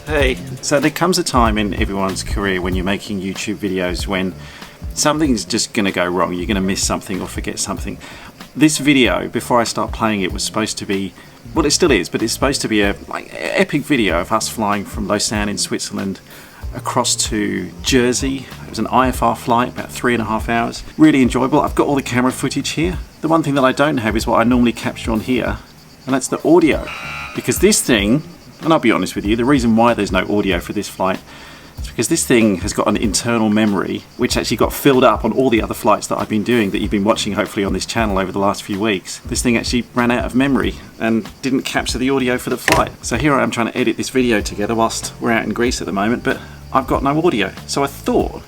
Hey, so there comes a time in everyone's career when you're making YouTube videos when something's just going to go wrong. You're going to miss something or forget something. This video, before I start playing it, was supposed to be, well, it still is, but it's supposed to be a epic video of us flying from Lausanne in Switzerland across to Jersey. It was an IFR flight, about 3.5 hours. Really enjoyable. I've got all the camera footage here. The one thing that I don't have is what I normally capture on here, and that's the audio. Because this thing, and I'll be honest with you, the reason why there's no audio for this flight is because this thing has got an internal memory which actually got filled up on all the other flights that I've been doing, that you've been watching hopefully on this channel over the last few weeks. This thing actually ran out of memory and didn't capture the audio for the flight. So here I am trying to edit this video together whilst we're out in Greece at the moment, but I've got no audio. So I thought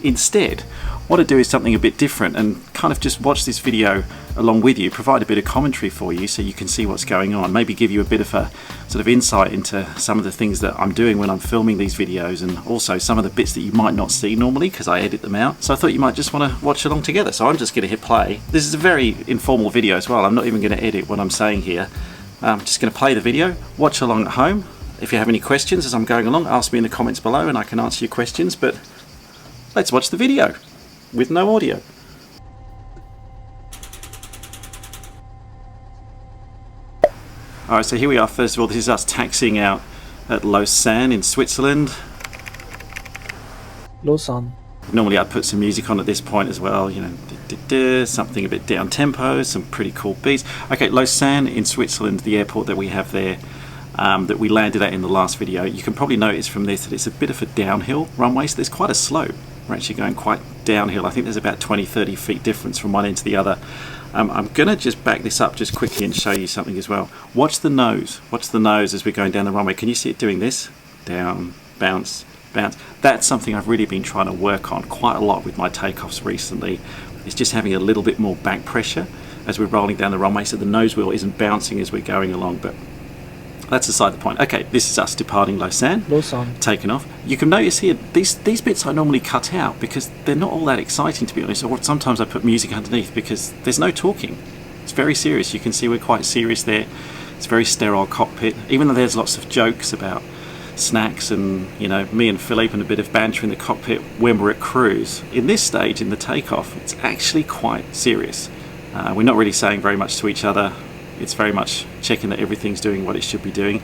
instead what I'd do is something a bit different and kind of just watch this video along with you, provide a bit of commentary for you so you can see what's going on, maybe give you a bit of a sort of insight into some of the things that I'm doing when I'm filming these videos, and also some of the bits that you might not see normally because I edit them out. So I thought you might just want to watch along together. So I'm just going to hit play. This is a very informal video as well. I'm not even going to edit what I'm saying here. I'm just going to play the video, watch along at home. If you have any questions as I'm going along, ask me in the comments below and I can answer your questions, but let's watch the video with no audio. Alright, so here we are. First of all, this is us taxiing out at Lausanne in Switzerland. Lausanne. Normally I'd put some music on at this point as well, you know, something a bit down tempo, some pretty cool beats. Okay, Lausanne in Switzerland, the airport that we have there, that we landed at in the last video. You can probably notice from this that it's a bit of a downhill runway, so there's quite a slope. We're actually going quite downhill. I think there's about 20-30 feet difference from one end to the other. I'm going to just back this up just quickly and show you something as well. Watch the nose. Watch the nose as we're going down the runway. Can you see it doing this? Down, bounce, bounce. That's something I've really been trying to work on quite a lot with my takeoffs recently. It's just having a little bit more back pressure as we're rolling down the runway so the nose wheel isn't bouncing as we're going along. But that's aside the point. Okay, this is us departing Lausanne. Taking off. You can notice here, these bits I normally cut out because they're not all that exciting, to be honest. Or sometimes I put music underneath because there's no talking. It's very serious. You can see we're quite serious there. It's a very sterile cockpit. Even though there's lots of jokes about snacks and, you know, me and Philippe and a bit of banter in the cockpit when we're at cruise. In this stage, in the takeoff, it's actually quite serious. We're not really saying very much to each other. It's very much checking that everything's doing what it should be doing,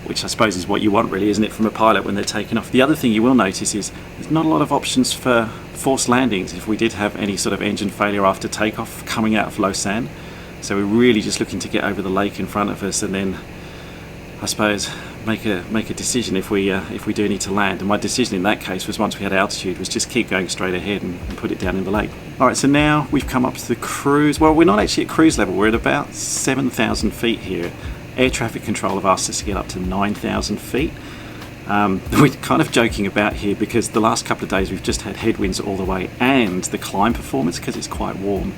which I suppose is what you want really, isn't it, from a pilot when they're taking off. The other thing you will notice is there's not a lot of options for forced landings if we did have any sort of engine failure after takeoff coming out of Lausanne. So we're really just looking to get over the lake in front of us and then, I suppose, make a decision if we do need to land. And my decision in that case was, once we had altitude, was just keep going straight ahead and put it down in the lake. Alright, so now we've come up to the cruise. Well, we're not actually at cruise level. We're at about 7,000 feet here. Air traffic control have asked us to get up to 9,000 feet. We're kind of joking about here because the last couple of days we've just had headwinds all the way, and the climb performance, because it's quite warm,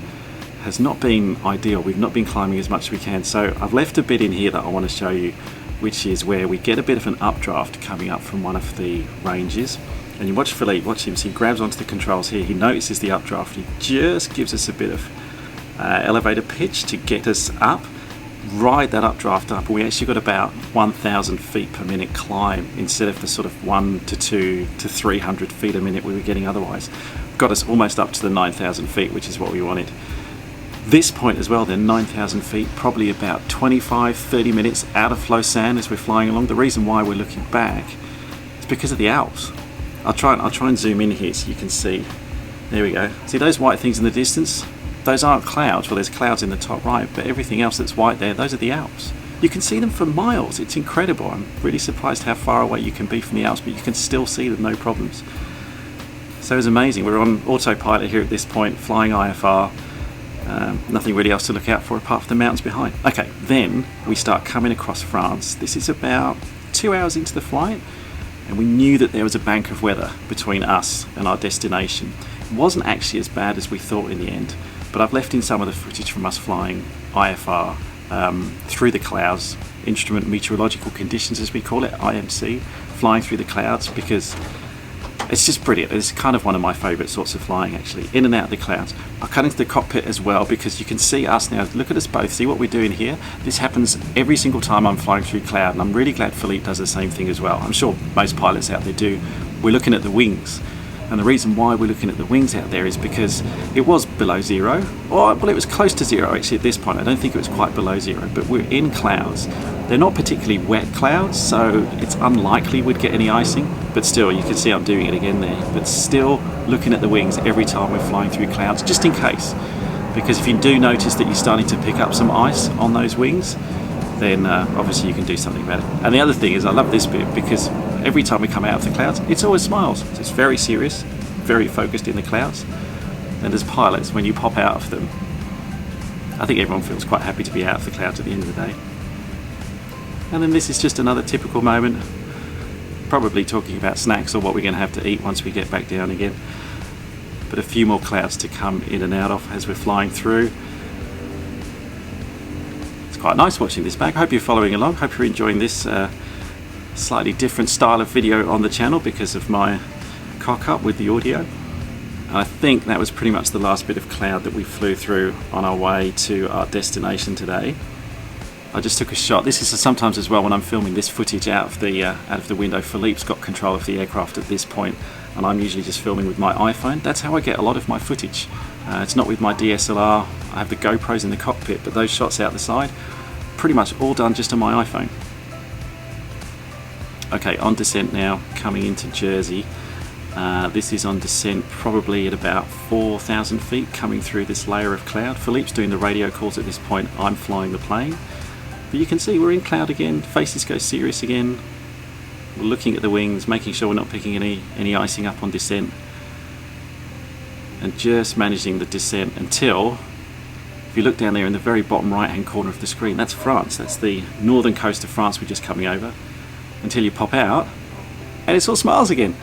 has not been ideal. We've not been climbing as much as we can. So I've left a bit in here that I want to show you, which is where we get a bit of an updraft coming up from one of the ranges. And you watch Philippe, watch him, so he grabs onto the controls here, he notices the updraft, he just gives us a bit of elevator pitch to get us up, ride that updraft up, and we actually got about 1,000 feet per minute climb instead of the sort of 1 to 2 to 300 feet a minute we were getting otherwise. Got us almost up to the 9,000 feet, which is what we wanted. This point as well then, 9,000 feet, probably about 25-30 minutes out of Lausanne as we're flying along. The reason why we're looking back is because of the Alps. I'll try and zoom in here so you can see. There we go. See those white things in the distance? Those aren't clouds. Well, there's clouds in the top right, but everything else that's white there, those are the Alps. You can see them for miles. It's incredible. I'm really surprised how far away you can be from the Alps, but you can still see them, no problems. So it's amazing. We're on autopilot here at this point, flying IFR. Nothing really else to look out for apart from the mountains behind. Okay, then we start coming across France. This is about 2 hours into the flight, and we knew that there was a bank of weather between us and our destination. It wasn't actually as bad as we thought in the end, but I've left in some of the footage from us flying IFR through the clouds, instrument meteorological conditions as we call it, IMC, flying through the clouds, because It's just brilliant. It's kind of one of my favourite sorts of flying, actually, in and out of the clouds. I'll cut into the cockpit as well, because you can see us now. Look at us both. See what we're doing here? This happens every single time I'm flying through cloud, and I'm really glad Philippe does the same thing as well. I'm sure most pilots out there do. We're looking at the wings. And the reason why we're looking at the wings out there is because it was below zero, or well, it was close to zero actually at this point. I don't think it was quite below zero, but we're in clouds. They're not particularly wet clouds, so it's unlikely we'd get any icing, but still, you can see I'm doing it again there, but still looking at the wings every time we're flying through clouds, just in case. Because if you do notice that you're starting to pick up some ice on those wings, then obviously you can do something about it. And the other thing is, I love this bit, because every time we come out of the clouds, it's always smiles. So it's very serious, very focused in the clouds. And as pilots, when you pop out of them, I think everyone feels quite happy to be out of the clouds at the end of the day. And then this is just another typical moment, probably talking about snacks or what we're going to have to eat once we get back down again. But a few more clouds to come in and out of as we're flying through. Quite nice watching this back. Hope you're following along. Hope you're enjoying this slightly different style of video on the channel because of my cock up with the audio. And I think that was pretty much the last bit of cloud that we flew through on our way to our destination today. I just took a shot. This is sometimes as well when I'm filming this footage out of the window. Philippe's got control of the aircraft at this point, and I'm usually just filming with my iPhone. That's how I get a lot of my footage. It's not with my DSLR. I have the GoPros in the cockpit, but those shots out the side, pretty much all done just on my iPhone. Okay, on descent now, coming into Jersey. This is on descent probably at about 4,000 feet, coming through this layer of cloud. Philippe's doing the radio calls at this point. I'm flying the plane. But you can see we're in cloud again. Faces go serious again. We're looking at the wings, making sure we're not picking any icing up on descent. And just managing the descent until, if you look down there in the very bottom right hand corner of the screen, that's France. That's the northern coast of France we're just coming over. Until you pop out, and it's all smiles again.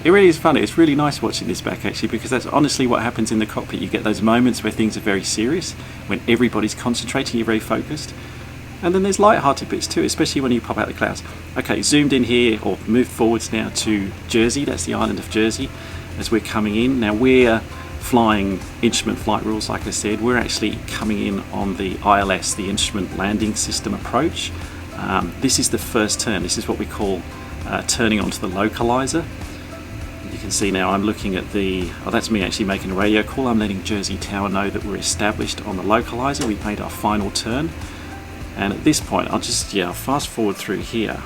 It really is funny. It's really nice watching this back actually, because that's honestly what happens in the cockpit. You get those moments where things are very serious, when everybody's concentrating, you're very focused. And then there's light-hearted bits too, especially when you pop out the clouds. Okay, zoomed in here, or moved forwards now to Jersey. That's the island of Jersey as we're coming in. Now we're flying instrument flight rules, like I said. We're actually coming in on the ILS, the Instrument Landing System approach. This is the first turn. This is what we call turning onto the localizer. You can see now I'm looking at that's me actually making a radio call. I'm letting Jersey Tower know that we're established on the localizer. We've made our final turn. And at this point, I'll fast forward through here.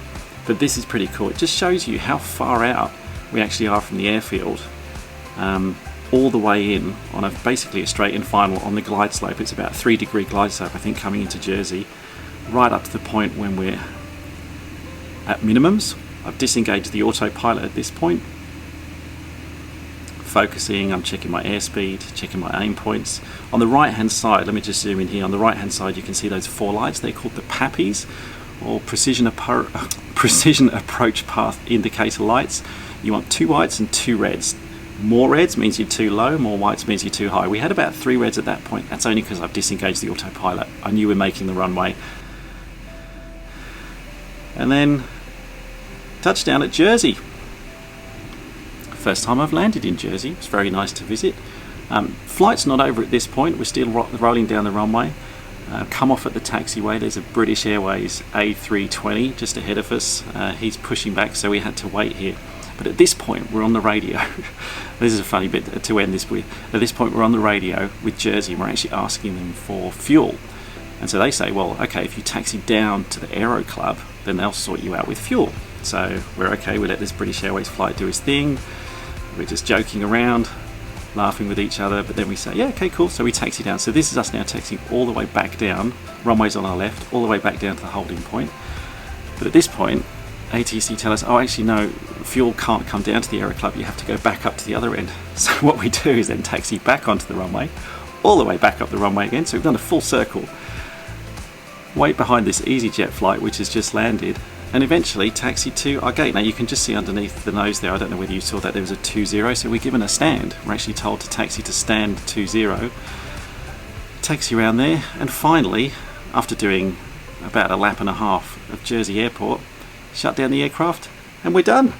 But this is pretty cool. It just shows you how far out we actually are from the airfield. All the way in on basically a straight and final on the glide slope. It's about a 3-degree glide slope, I think, coming into Jersey. Right up to the point when we're at minimums. I've disengaged the autopilot at this point. Focusing, I'm checking my airspeed, checking my aim points. On the right hand side, let me just zoom in here, on the right hand side you can see those 4 lights. They're called the PAPIs, or Precision Approach Path Indicator lights. You want 2 whites and 2 reds. More reds means you're too low, more whites means you're too high. We had about 3 reds at that point. That's only because I've disengaged the autopilot. I knew we're making the runway. And then touchdown at Jersey. First time I've landed in Jersey. It's very nice to visit. Flight's not over at this point. We're still rolling down the runway. Come off at the taxiway. There's a British Airways A320 just ahead of us. He's pushing back, so we had to wait here. But at this point, we're on the radio. This is a funny bit to end this with. At this point, we're on the radio with Jersey, and we're actually asking them for fuel. And so they say, well, okay, if you taxi down to the Aero Club, then they'll sort you out with fuel. So we're okay, we let this British Airways flight do his thing. We're just joking around, laughing with each other, but then we say, yeah, okay, cool. So we taxi down. So this is us now taxiing all the way back down, runway's on our left, all the way back down to the holding point. But at this point, ATC tell us, oh, actually, no, fuel can't come down to the Aero Club. You have to go back up to the other end. So what we do is then taxi back onto the runway, all the way back up the runway again. So we've done a full circle. Wait behind this EasyJet flight, which has just landed, and eventually taxi to our gate. Now you can just see underneath the nose there, I don't know whether you saw that, there was a 20, so we're given a stand. We're actually told to taxi to stand 20. Taxi around there, and finally, after doing about a lap and a half of Jersey Airport, shut down the aircraft, and we're done.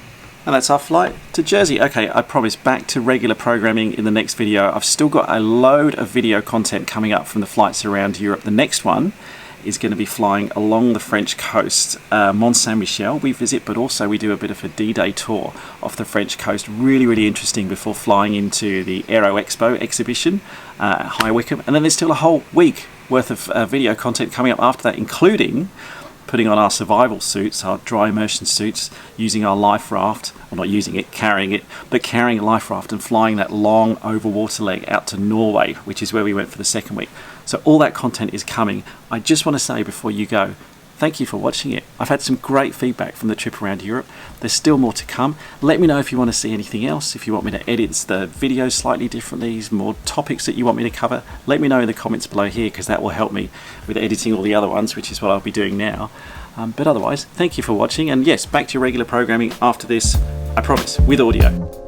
And that's our flight to Jersey. Okay, I promise, back to regular programming in the next video. I've still got a load of video content coming up from the flights around Europe. The next one is going to be flying along the French coast. Mont Saint-Michel we visit, but also we do a bit of a D-Day tour off the French coast. Really, really interesting before flying into the Aero Expo exhibition at High Wycombe. And then there's still a whole week worth of video content coming up after that, including putting on our survival suits, our dry immersion suits, using our life raft, or not using it, carrying it, but carrying a life raft and flying that long over water leg out to Norway, which is where we went for the second week. So all that content is coming. I just want to say before you go, thank you for watching it. I've had some great feedback from the trip around Europe. There's still more to come. Let me know if you want to see anything else, if you want me to edit the videos slightly differently, more topics that you want me to cover. Let me know in the comments below here, because that will help me with editing all the other ones, which is what I'll be doing now. But otherwise, thank you for watching. And yes, back to your regular programming after this, I promise, with audio.